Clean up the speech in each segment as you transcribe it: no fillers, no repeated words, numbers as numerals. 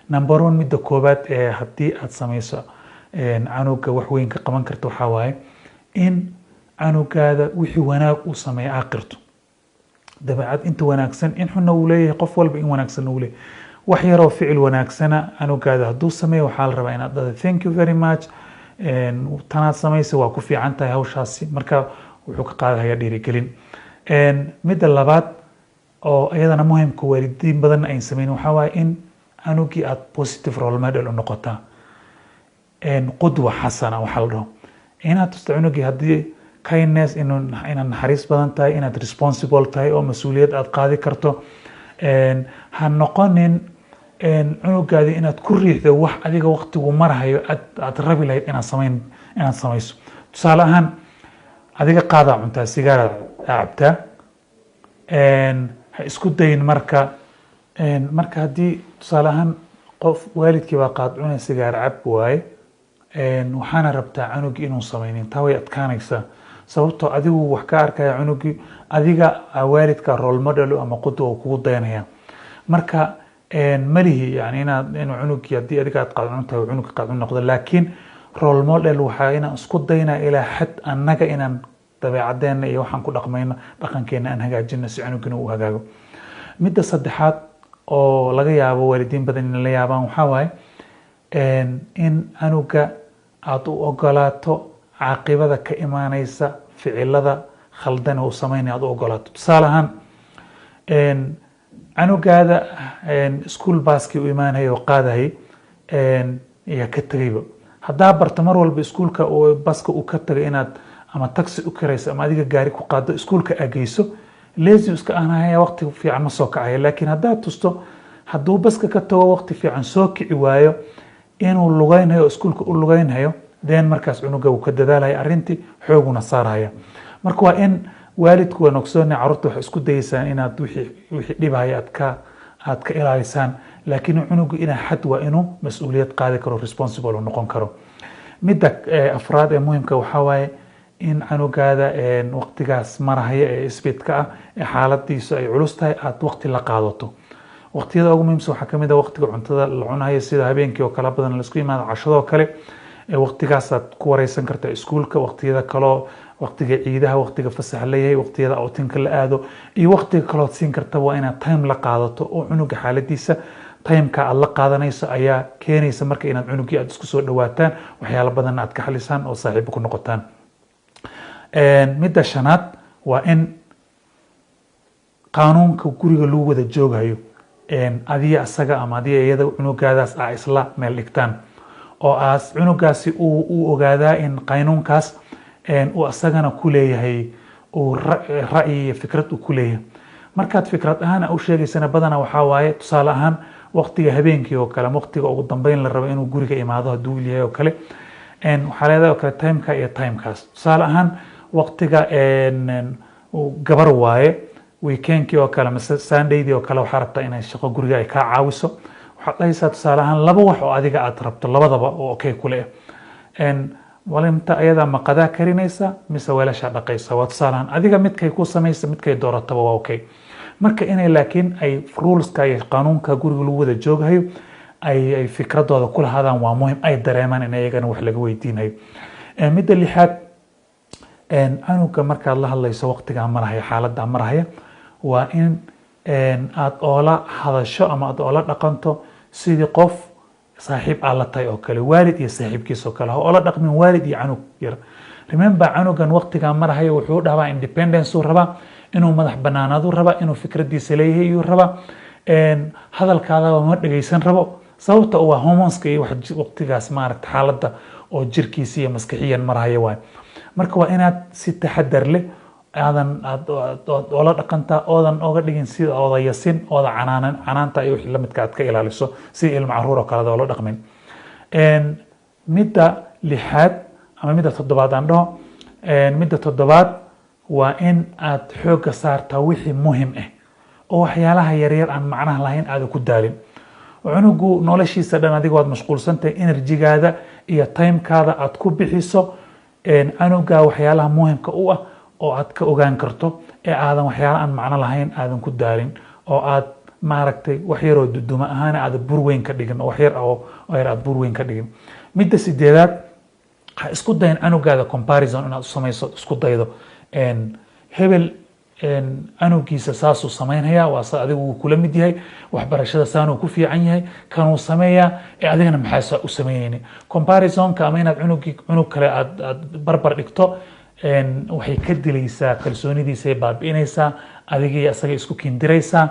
number 1 midda koobaad ee haddii aad samayso canuga wax weyn ka qaban karto waxaa waaye in canugaada wixii wanaag uu sameeyo aad qirto. dabeecad inta wanaagsan in xunna uu leeyahay, qof walba in wanaagsan uu leeyahay. wax yaroo ficil wanaagsana canugaada hadduu sameeyo waxaa la rabaa inaad dhahdo thank you very much, tanaad samaysay waa ku fiican tahay hawshaasi, marka wuxuu ka qaadaya dhiirigelin. midda labaad oo iyadana muhiimka waalidiin badan ay sameeyeen waxaa waaye in canugii aad positive role model u noqotaa, qudwa xasana waxaa la dhaho. inaad tusto canugii haddii kindness inaad naxariis badan tahay, inaad responsible tahay oo mas-uuliyad aad qaadi karto. ha noqonin cunugaadi inaad ku riixdo wax adiga waqtigu marahayo aad rabi lahayd inaad samayso. tusaale ahaan adiga qaadaa cuntaa, sigaaraad cabtaa, ha isku dayin marka haddii tusaale ahaan qof waalidkii baa qaad cunay sigaar cab waaye, waxaana rabtaa canugii inuu samaynin, taa way adkaanaysaa sababtoo adigu wax ka arkaya canugii, adiga waalidka role model ama qudwa uu kugu dayanaya. marka malihi yani inuu cunugii haddii adiga aad qaad cuntahay cunugka qaad cun noqdo, laakiin role model waxaa inaan isku daynaa ilaa xad annaga inaan dabeecadeena iyo waxaan ku dhaqmayno dhaqankeena aan hagaajino si canugina uu hagaago. midda saddexaad oo laga yaabo waalidiin badan in la yaabaan waxaa waaye in canuga aad u ogolaato caaqibada ka imaanaysa ficilada khaldan uu sameynaya aad u ogolaato. tusaale ahaan canugaada school baskii u imaanaya oo qaadayay ayaa ka tegayba, haddaa barto mar walba iskuulka baska uu ka tagay inaad ama taxi u karayso ama adiga gaari ku qaado iskuulka ageyso, lazy iska ahnaya waqti fiican ma soo kacaya. laakiin haddaad tusto hadduu baska ka tago waqti fiican soo kici waayo inuu lugaynayo iskuulka u lugaynayo, then markaas cunuga uu ka dadaalaya arrintii xooguna saaraya. marka waa in waalidku waan ogsoonay carruurta waxay isku dayeysaan inaad wixii dhibaya aad ka ilaalisaan, laakiin cunugu inaa xad waa inuu mas-uuliyad qaadi karo, responsible u noqon karo. midda afraad ee muhiimka waxaa waaye in canugaada waqtigaas marahaya ee isbidka ah ee xaaladiisu ay culus tahay aad waqti la qaadato. waqtiyada ugu muhiimsan waxaa kamid ah waqtiga cuntada la cunayo, sida habeenkii oo kala badan la isku yimaado cashadoo kale, waqtigaasaad ku wareysan kartaa iskuulka. waqtiyada kaloo waqtiga ciidaha, waqtiga fasax leeyahay, waqtiyada outinka la aado iyo waqtiga kalood siin karta waa inaad time la qaadato oo cunuga xaaladiisa timeka aad la qaadanayso ayaa keenaysa marka inaad cunugii aad isku soo dhawaataan, waxyaalo badan aad ka xalisaan oo saaxiibo ku noqotaan. midda shanaad waa in qaanuunka guriga lagu wada joogayo adiga asaga ama adiga iyada cunugaadaas aa isla meel dhigtaan oo aas cunugaasi uu ogaadaa in qaanuunkaas uu asagana ku leeyahay uu ra'yi iyo fikrad uu ku leeyahay. markaad fikrad ahaan u sheegaysana badana waxaa waaye tusaale ahaan waqtiga habeenkii oo kale, waqtiga ugu dambeyn la rabo inuu guriga imaado hadduu yahay oo kale, waxaa leedahay oo kale timeka iyo timekaas. tusaale ahaan waqtiga gabar waaye weekendkii oo kale mise sundaydii oo kale waxaa rabtaa inay shaqo guriga ay kaa caawiso, waxaad dhahaysaa tusaale ahaan 2 wax oo adiga aad rabto labadaba oo okay kule walinta ayada ma qadaa karinaysa mise weelasha dhaqaysa, waa tusaale ahaan adiga midkay ku samaysa midkay doorataba waa okay. marka inay laakiin ay ruleska iyo qaanuunka guriga lagu wada joogayo ay fikradooda ku lahaadaan waa muhiim, ay dareemaan in ayagana wax laga weydiinayo. midda lixaad canuga markaad la hadlayso waqtigaa marahaya xaaladdaa marahaya waa in aad oola hadasho ama aad oola dhaqanto sidii qof saaxiib aad la tahay oo kale, waalid iyo saaxiibkiis oo kale, ha oola dhaqmin waalid iyo canug yar. remember canugan waqtigaa marahaya wuxuu dhahaa independence uu rabaa, inuu madax banaanaadu rabaa, inuu fikradiisa leeyahay iyuu rabaa, hadalkaadaba ma dhageysan rabo sababta waa hormoneska iyo waqtigaas maaragta xaaladda oo jirkiisa iyo maskaxiyan marahaya waay. marka waa inaad si taxadar leh aad oola dhaqantaa, oodan oga dhigin sida ooda yasin, ooda canaanta iyo wixii lamidka aad ka ilaaliso sida ilmo caruur oo kale oola dhaqmin. midda lixaad ama midda toddobaad aan dhaho, midda toddobaad waa in aad xoogga saartaa wixii muhiim ah oo waxyaalaha yaryar aan macnaha lahayn aad ku daalin. cunugu noloshiisa dhan adiga waad mashquulsantahay, enerjigaada iyo timekaada aad ku bixiso canuga waxyaalaha muhiimka u ah oo aad ka ogaan karto ee aadan waxyaala aan macno lahayn aadan ku daalin oo aad maaragtay wax yaroo duduma ahaan aad bur weyn ka dhigin oo wax yar oo yar aad bur weyn ka dhigin. midda sideedaad ha isku dayin canugaada comparison inaad u samayso isku daydo hebel canugiisa saasuu samaynaya waa sa adigu wuu kula mid yahay waxbarashada saanuu ku fiican yahay kanuu sameeyaa adigana maxaa u samaynayni comparisonka ama inaad cunug kale aad barbar dhigto waxay ka dilaysaa kalsoonidiisay baabi'inaysaa adigii asaga isku kindiraysaa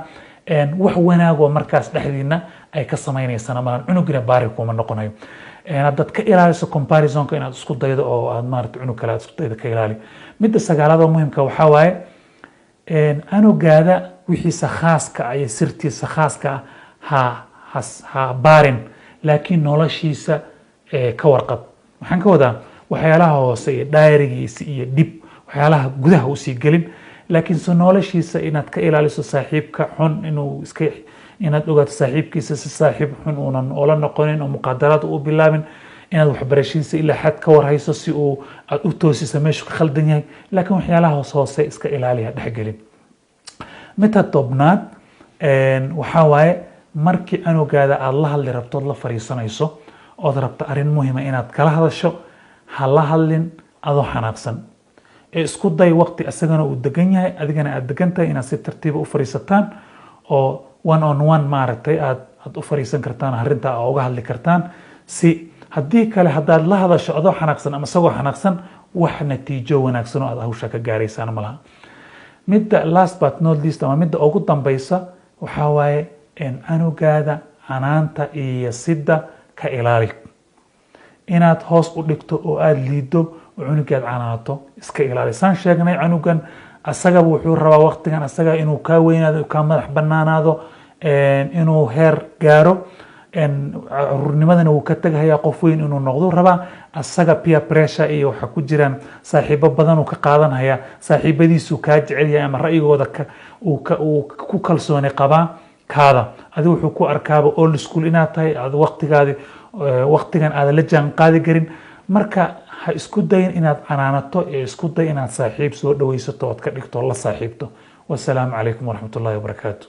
wax wanaagoo markaas dhexdiina ay ka samaynaysana malan cunugina baari kuma noqonayo. haddaad ka ilaaliso comparisonka inaad isku daydo oo aad maarata cunug kale aad isku daydo ka ilaali. midda sagaalaad oo muhiimka waxaa waaye canugaada wixiisa khaaska ah iyo sirtiisa khaaska ah ha baarin laakiin noloshiisa ka warqab. waxaan ka wadaa waxyaalaha hoose iyo diarigiisa iyo dib waxyaalaha gudaha usii gelin laakiin se noloshiisa inaad ka ilaaliso saaxiibka xun inuu iska inaad ogaato saaxiibkiisa si saaxiib xun uunan oola noqonin oo muqaadaraad u bilaabin inaad waxbarashadiisa ilaa xad ka warhayso si uu aad u toosiso meeshu ka khaldan yahay laakiin waxyaalaha hoose iska ilaaliya dhexgelin. midda tobnaad waxaa waaye markii canugaada aad la hadli rabto ood la fariisanayso ood rabto arrin muhiima inaad kala hadasho ha la hadlin adoo xanaaqsan isku day waqti asagana uu degan yahay adigana aad degan tahay inaad si tartiiba u fariisataan oo one on one maaragtay aad u fariisan kartaan arrintaa oo uga hadli kartaan si haddii kale haddaad la hadasho adoo xanaaqsan ama isagoo xanaaqsan wax natiijo wanaagsan oo aad hawsha ka gaaraysaan malaha. midda last but not least ama midda ugu dambaysa waxaa waaye canugaada canaanta iyo sida ka ilaali inaad hoos u dhigto oo aad liido oo cunugaad canaato iska ilaali. saan sheegnay canugan asagaba wuxuu rabaa waqtigan asaga inuu kaa weynaado kaa madax banaanaado inuu heer gaaro caruurnimadana wuu ka tagahayaa qof weyn inuu noqdo rabaa asaga peer pressure iyo waxa ku jiraan saaxiibo badan uu ka qaadanaya saaxiibadiisu kaa jecel yahay ama ra'yigooda uu ku kalsooni qabaa kaada adigu wuxuu ku arkaaba old school inaad tahay aad waqtigan aad la jaan qaadi karin marka ha isku dayin inaad canaanato isku day inaad saaxiib soo dhawaysato ood ka dhigto la saaxiibto. wassalaamu calaykum waraxmatullaahi wabarakaatu.